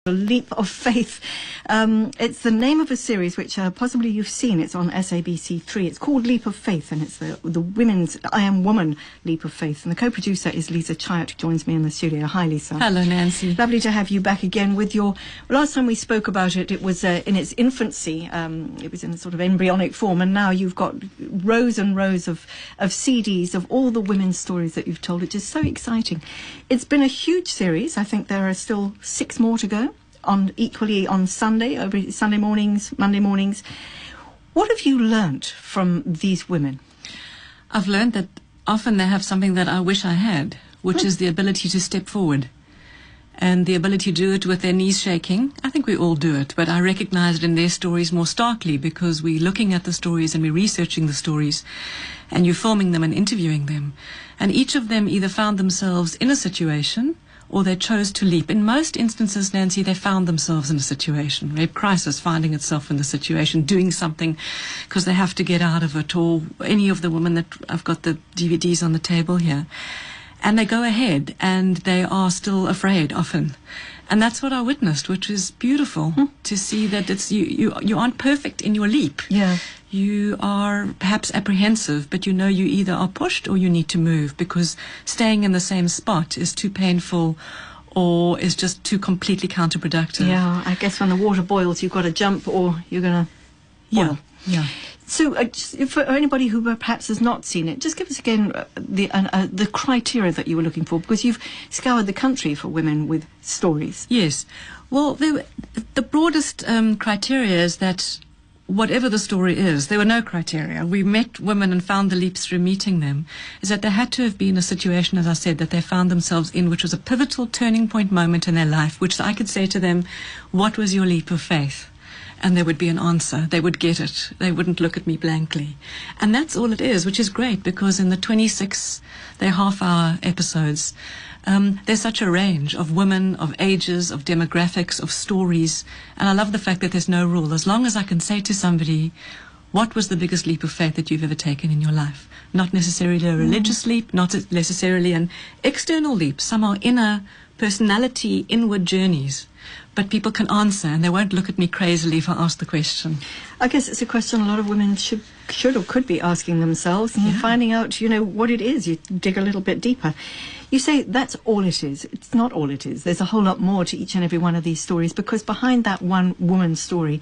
A Leap of Faith. It's the name of a series which possibly you've seen. It's on SABC3. It's called Leap of Faith, and it's the women's I Am Woman Leap of Faith. And the co-producer is Lisa Chayot, who joins me in the studio. Hi, Lisa. Hello, Nancy. Lovely to have you back again with your... Last time we spoke about it, it was in its infancy. It was in a sort of embryonic form, and now you've got rows and rows of CDs of all the women's stories that you've told. It's just so exciting. It's been a huge series. I think there are still 6 more to go. Equally on Sunday, every Sunday mornings, Monday mornings. What have you learnt from these women? I've learned that often they have something that I wish I had, which is the ability to step forward and the ability to do it with their knees shaking. I think we all do it, but I recognize it in their stories more starkly because we're looking at the stories and we're researching the stories and you're filming them and interviewing them. And each of them either found themselves in a situation or they chose to leap. In most instances, Nancy, they found themselves in a situation, rape crisis, finding itself in the situation, doing something because they have to get out of it, or any of the women that I've got the DVDs on the table here. And they go ahead and they are still afraid often. And that's what I witnessed, which is beautiful to see that it's you aren't perfect in your leap. Yeah. You are perhaps apprehensive, but you know you either are pushed or you need to move because staying in the same spot is too painful or is just too completely counterproductive. Yeah, I guess when the water boils, you've got to jump or you're going to boil. Yeah. So for anybody who perhaps has not seen it, just give us again the criteria that you were looking for, because you've scoured the country for women with stories. Yes. Well, the broadest criteria is that whatever the story is, there were no criteria. We met women and found the leaps through meeting them, is that there had to have been a situation, as I said, that they found themselves in, which was a pivotal turning point moment in their life, which I could say to them, what was your leap of faith? And there would be an answer. They would get it. They wouldn't look at me blankly. And that's all it is, which is great, because in the 26, they're half-hour episodes, there's such a range of women, of ages, of demographics, of stories. And I love the fact that there's no rule. As long as I can say to somebody, what was the biggest leap of faith that you've ever taken in your life? Not necessarily a religious leap, not necessarily an external leap. Some are inner personality, inward journeys. But people can answer, and they won't look at me crazily if I ask the question. I guess it's a question a lot of women should or could be asking themselves, and finding out, what it is. You dig a little bit deeper. You say that's all it is. It's not all it is. There's a whole lot more to each and every one of these stories, because behind that one woman's story,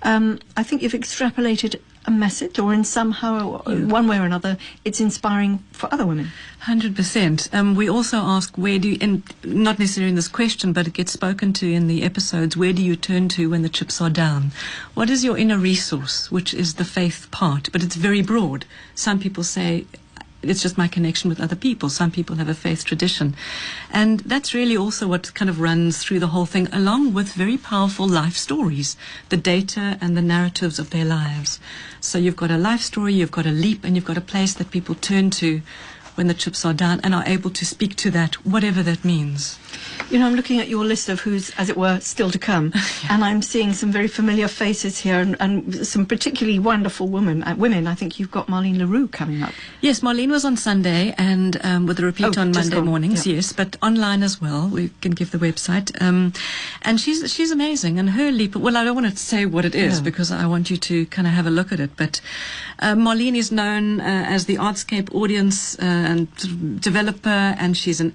I think you've extrapolated a message, or in somehow, one way or another, it's inspiring for other women. 100%. We also ask, and not necessarily in this question, but it gets spoken to in the episodes, where do you turn to when the chips are down? What is your inner resource, which is the faith part? But it's very broad. Some people say, it's just my connection with other people. Some people have a faith tradition. And that's really also what kind of runs through the whole thing, along with very powerful life stories, the data and the narratives of their lives. So you've got a life story, you've got a leap, and you've got a place that people turn to when the chips are down and are able to speak to that, whatever that means. I'm looking at your list of who's, as it were, still to come, and I'm seeing some very familiar faces here, and some particularly wonderful women. I think you've got Marlene LaRue coming up. Yes, Marlene was on Sunday, and with a repeat on Monday mornings, yes, but online as well. We can give the website. And she's amazing, and her leap, well, I don't want to say what it is, because I want you to kind of have a look at it, but Marlene is known as the Artscape audience and developer, and she's an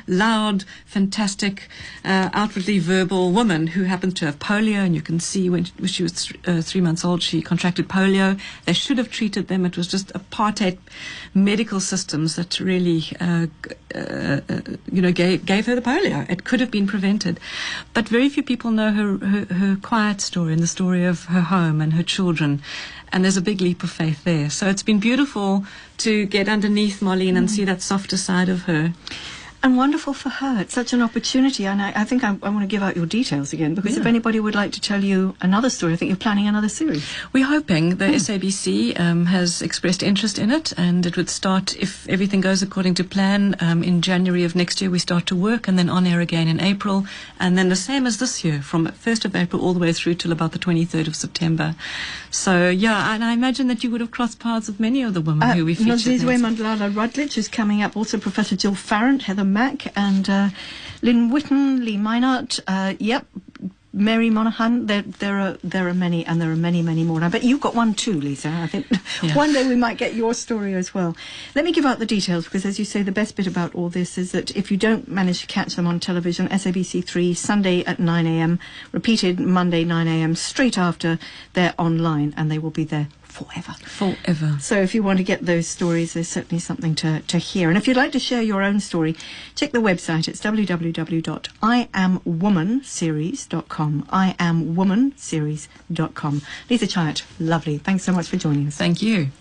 loud, fantastic, outwardly verbal woman who happens to have polio, and you can see when she was 3 months old, she contracted polio. They should have treated them. It was just apartheid medical systems that really, gave her the polio. It could have been prevented. But very few people know her quiet story and the story of her home and her children. And there's a big leap of faith there. So it's been beautiful to get underneath Marlene and see that softer side of her. And wonderful for her. It's such an opportunity. And I think I want to give out your details again, because if anybody would like to tell you another story, I think you're planning another series. We're hoping. The SABC has expressed interest in it, and it would start, if everything goes according to plan, in January of next year we start to work, and then on air again in April, and then the same as this year, from 1st of April all the way through till about the 23rd of September. So, and I imagine that you would have crossed paths with many of the women who we featured. Nozizwe Mandlala Rutledge is coming up, also Professor Jill Farrant, Heather Mack, and Lynn Whitten, Lee Minart, yep, Mary Monaghan. There are many, and there are many, many more. And I bet you've got one too, Lisa. I think one day we might get your story as well. Let me give out the details, because as you say, the best bit about all this is that if you don't manage to catch them on television, SABC3 Sunday at 9 a.m, repeated Monday 9 a.m, straight after they're online, and they will be there forever. So if you want to get those stories, there's certainly something to hear. And if you'd like to share your own story, check the website. It's www.iamwomanseries.com. iamwomanseries.com. Lisa Chiat, lovely. Thanks so much for joining us. Thank you.